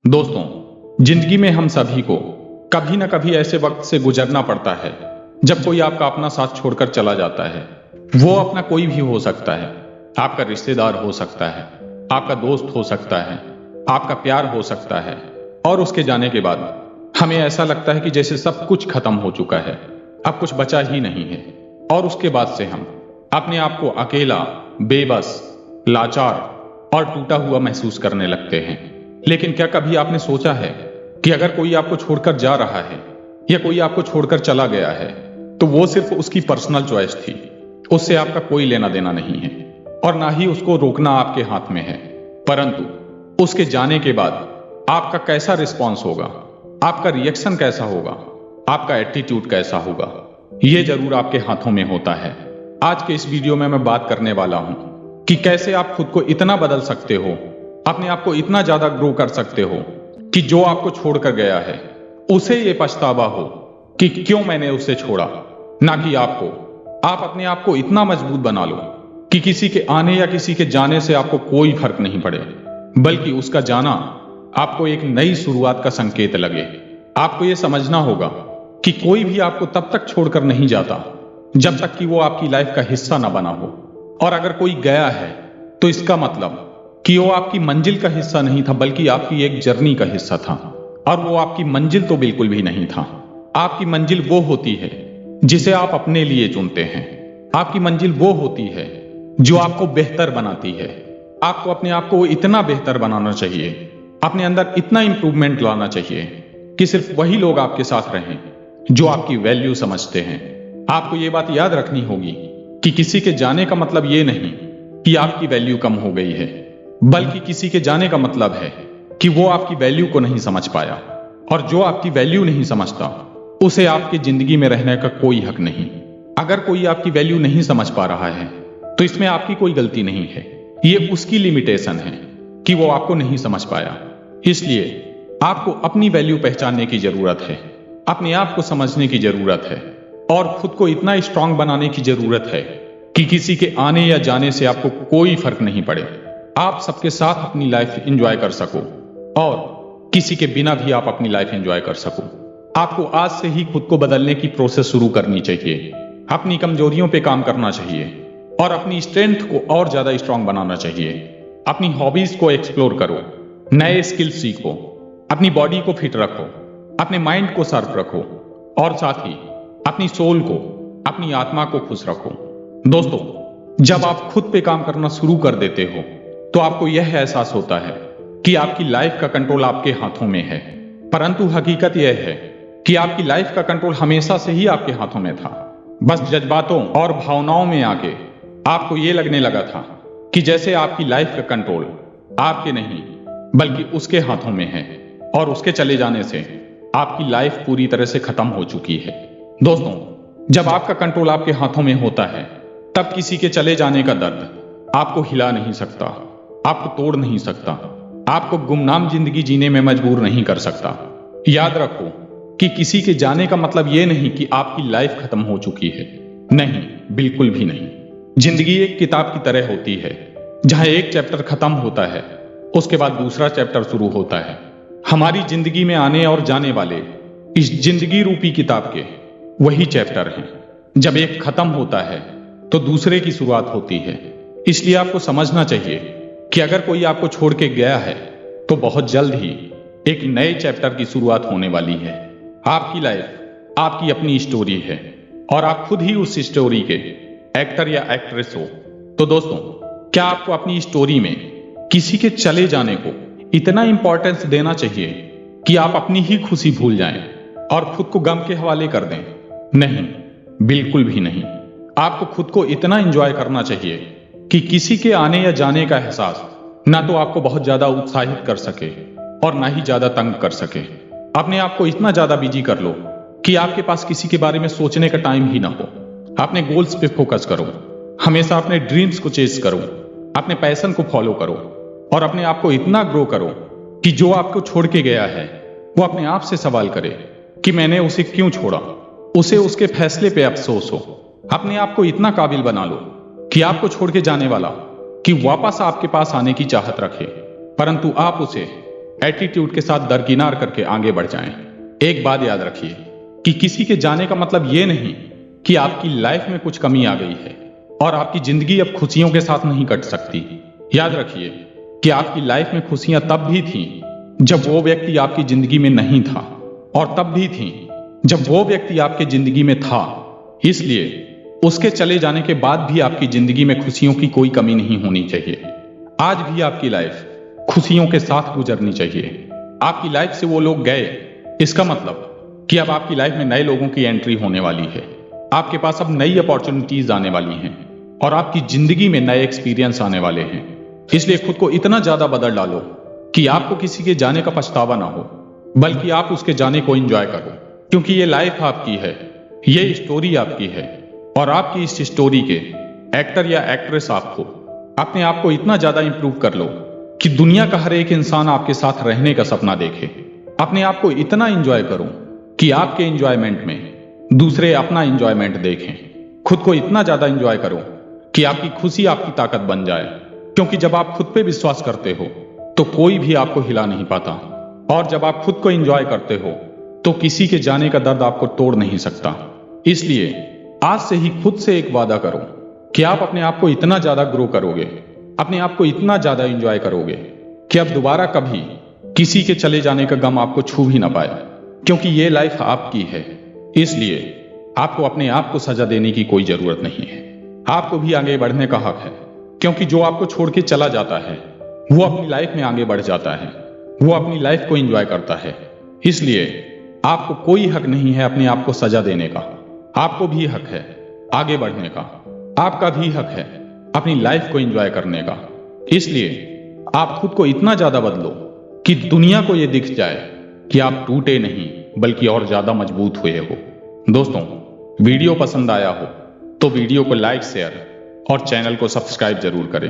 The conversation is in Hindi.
दोस्तों, जिंदगी में हम सभी को कभी ना कभी ऐसे वक्त से गुजरना पड़ता है जब कोई आपका अपना साथ छोड़कर चला जाता है। वो अपना कोई भी हो सकता है, आपका रिश्तेदार हो सकता है, आपका दोस्त हो सकता है, आपका प्यार हो सकता है। और उसके जाने के बाद हमें ऐसा लगता है कि जैसे सब कुछ खत्म हो चुका है, अब कुछ बचा ही नहीं है। और उसके बाद से हम अपने आप को अकेला, बेबस, लाचार और टूटा हुआ महसूस करने लगते हैं। लेकिन क्या कभी आपने सोचा है कि अगर कोई आपको छोड़कर जा रहा है या कोई आपको छोड़कर चला गया है तो वो सिर्फ उसकी पर्सनल चॉइस थी, उससे आपका कोई लेना देना नहीं है और ना ही उसको रोकना आपके हाथ में है। परंतु उसके जाने के बाद आपका कैसा रिस्पॉन्स होगा, आपका रिएक्शन कैसा होगा, आपका एटीट्यूड कैसा होगा, ये जरूर आपके हाथों में होता है। आज के इस वीडियो में मैं बात करने वाला हूं कि कैसे आप खुद को इतना बदल सकते हो, अपने आप को इतना ज्यादा ग्रो कर सकते हो कि जो आपको छोड़कर गया है उसे ये पछतावा हो कि क्यों मैंने उसे छोड़ा। ना कि आपको, आप अपने आप को इतना मजबूत बना लो कि किसी के आने या किसी के जाने से आपको कोई फर्क नहीं पड़े, बल्कि उसका जाना आपको एक नई शुरुआत का संकेत लगे। आपको यह समझना होगा कि कोई भी आपको तब तक छोड़कर नहीं जाता जब तक कि वो आपकी लाइफ का हिस्सा ना बना हो। और अगर कोई गया है तो इसका मतलब कि वो आपकी मंजिल का हिस्सा नहीं था, बल्कि आपकी एक जर्नी का हिस्सा था। और वो आपकी मंजिल तो बिल्कुल भी नहीं था। आपकी मंजिल वो होती है जिसे आप अपने लिए चुनते हैं। आपकी मंजिल वो होती है जो आपको बेहतर बनाती है। आपको अपने आप को इतना बेहतर बनाना चाहिए, अपने अंदर इतना इंप्रूवमेंट लाना चाहिए कि सिर्फ वही लोग आपके साथ रहें जो आपकी वैल्यू समझते हैं। आपको ये बात याद रखनी होगी कि किसी के जाने का मतलब ये नहीं कि आपकी वैल्यू कम हो गई है, बल्कि किसी के जाने का मतलब है कि वो आपकी वैल्यू को नहीं समझ पाया। और जो आपकी वैल्यू नहीं समझता उसे आपकी जिंदगी में रहने का कोई हक नहीं। अगर कोई आपकी वैल्यू नहीं समझ पा रहा है तो इसमें आपकी कोई गलती नहीं है, ये उसकी लिमिटेशन है कि वो आपको नहीं समझ पाया। इसलिए आपको अपनी वैल्यू पहचानने की जरूरत है, अपने आप को समझने की जरूरत है और खुद को इतना स्ट्रांग बनाने की जरूरत है कि किसी के आने या जाने से आपको कोई फर्क नहीं पड़े। आप सबके साथ अपनी लाइफ एंजॉय कर सको और किसी के बिना भी आप अपनी लाइफ एंजॉय कर सको। आपको आज से ही खुद को बदलने की प्रोसेस शुरू करनी चाहिए, अपनी कमजोरियों पे काम करना चाहिए और अपनी स्ट्रेंथ को और ज्यादा स्ट्रांग बनाना चाहिए। अपनी हॉबीज को एक्सप्लोर करो, नए स्किल सीखो, अपनी बॉडी को फिट रखो, अपने माइंड को शार्प रखो और साथ ही अपनी सोल को, अपनी आत्मा को खुश रखो। दोस्तों, जब आप खुद पे काम करना शुरू कर देते हो तो आपको यह एहसास होता है कि आपकी लाइफ का कंट्रोल आपके हाथों में है। परंतु हकीकत यह है कि आपकी लाइफ का कंट्रोल हमेशा से ही आपके हाथों में था। बस जज्बातों और भावनाओं में आके आपको यह लगने लगा था कि जैसे आपकी लाइफ का कंट्रोल आपके नहीं बल्कि उसके हाथों में है और उसके चले जाने से आपकी लाइफ पूरी तरह से खत्म हो चुकी है। दोस्तों, जब आपका कंट्रोल आपके हाथों में होता है तब किसी के चले जाने का दर्द आपको हिला नहीं सकता, आपको तोड़ नहीं सकता, आपको गुमनाम जिंदगी जीने में मजबूर नहीं कर सकता। याद रखो कि किसी के जाने का मतलब यह नहीं कि आपकी लाइफ खत्म हो चुकी है। नहीं, बिल्कुल भी नहीं। जिंदगी एक किताब की तरह होती है जहां एक चैप्टर खत्म होता है, उसके बाद दूसरा चैप्टर शुरू होता है। हमारी जिंदगी में आने और जाने वाले इस जिंदगी रूपी किताब के वही चैप्टर हैं। जब एक खत्म होता है तो दूसरे की शुरुआत होती है। इसलिए आपको समझना चाहिए कि अगर कोई आपको छोड़ के गया है तो बहुत जल्द ही एक नए चैप्टर की शुरुआत होने वाली है। आपकी लाइफ आपकी अपनी स्टोरी है और आप खुद ही उस स्टोरी के एक्टर या एक्ट्रेस हो। तो दोस्तों, क्या आपको अपनी स्टोरी में किसी के चले जाने को इतना इंपॉर्टेंस देना चाहिए कि आप अपनी ही खुशी भूल जाएं और खुद को गम के हवाले कर दें? नहीं, बिल्कुल भी नहीं। आपको खुद को इतना एंजॉय करना चाहिए कि किसी के आने या जाने का एहसास ना तो आपको बहुत ज्यादा उत्साहित कर सके और ना ही ज्यादा तंग कर सके। अपने आप को इतना ज्यादा बिजी कर लो कि आपके पास किसी के बारे में सोचने का टाइम ही ना हो। अपने गोल्स पे फोकस करो, हमेशा अपने ड्रीम्स को चेज करो, अपने पैशन को फॉलो करो और अपने आप को इतना ग्रो करो कि जो आपको छोड़ के गया है वो अपने आप से सवाल करे कि मैंने उसे क्यों छोड़ा। उसे उसके फैसले पे अफसोस हो। अपने आप को इतना काबिल बना लो कि आपको छोड़ के जाने वाला कि वापस आपके पास आने की चाहत रखे, परंतु आप उसे एटीट्यूड के साथ दरकिनार करके आगे बढ़ जाएं। एक बात याद रखिए कि किसी के जाने का मतलब ये नहीं कि आपकी लाइफ में कुछ कमी आ गई है और आपकी जिंदगी अब खुशियों के साथ नहीं कट सकती। याद रखिए कि आपकी लाइफ में खुशियां तब भी थीं जब वो व्यक्ति आपकी जिंदगी में नहीं था, और तब भी थीं जब वो व्यक्ति आपके जिंदगी में था। इसलिए उसके चले जाने के बाद भी आपकी जिंदगी में खुशियों की कोई कमी नहीं होनी चाहिए। आज भी आपकी लाइफ खुशियों के साथ गुजरनी चाहिए। आपकी लाइफ से वो लोग गए, इसका मतलब कि अब आपकी लाइफ में नए लोगों की एंट्री होने वाली है। आपके पास अब नई अपॉर्चुनिटीज आने वाली हैं और आपकी जिंदगी में नए एक्सपीरियंस आने वाले हैं। इसलिए खुद को इतना ज्यादा बदल डालो कि आपको किसी के जाने का पछतावा ना हो, बल्कि आप उसके जाने को एंजॉय करो, क्योंकि ये लाइफ आपकी है, ये स्टोरी आपकी है और आपकी इस स्टोरी के एक्टर या एक्ट्रेस आप हो। अपने आप को इतना ज्यादा इंप्रूव कर लो कि दुनिया का हर एक इंसान आपके साथ रहने का सपना देखे। अपने आप को इतना एंजॉय करो कि आपके एंजॉयमेंट में दूसरे अपना एंजॉयमेंट देखें। खुद को इतना ज्यादा एंजॉय करो कि आपकी खुशी आपकी ताकत बन जाए, क्योंकि जब आप खुद पे विश्वास करते हो तो कोई भी आपको हिला नहीं पाता, और जब आप खुद को एंजॉय करते हो तो किसी के जाने का दर्द आपको तोड़ नहीं सकता। इसलिए आज से ही खुद से एक वादा करो कि आप अपने आप को इतना ज्यादा ग्रो करोगे, अपने आप को इतना ज्यादा एंजॉय करोगे कि अब दोबारा कभी किसी के चले जाने का गम आपको छू भी ना पाए, क्योंकि ये लाइफ आपकी है। इसलिए आपको अपने आप को सजा देने की कोई जरूरत नहीं है। आपको भी आगे बढ़ने का हक है, क्योंकि जो आपको छोड़ के चला जाता है वो अपनी लाइफ में आगे बढ़ जाता है, वो अपनी लाइफ को एंजॉय करता है। इसलिए आपको कोई हक नहीं है अपने आप को सजा देने का। आपको भी हक है आगे बढ़ने का, आपका भी हक है अपनी लाइफ को एंजॉय करने का। इसलिए आप खुद को इतना ज्यादा बदलो कि दुनिया को यह दिख जाए कि आप टूटे नहीं बल्कि और ज्यादा मजबूत हुए हो। दोस्तों, वीडियो पसंद आया हो तो वीडियो को लाइक, शेयर और चैनल को सब्सक्राइब जरूर करें।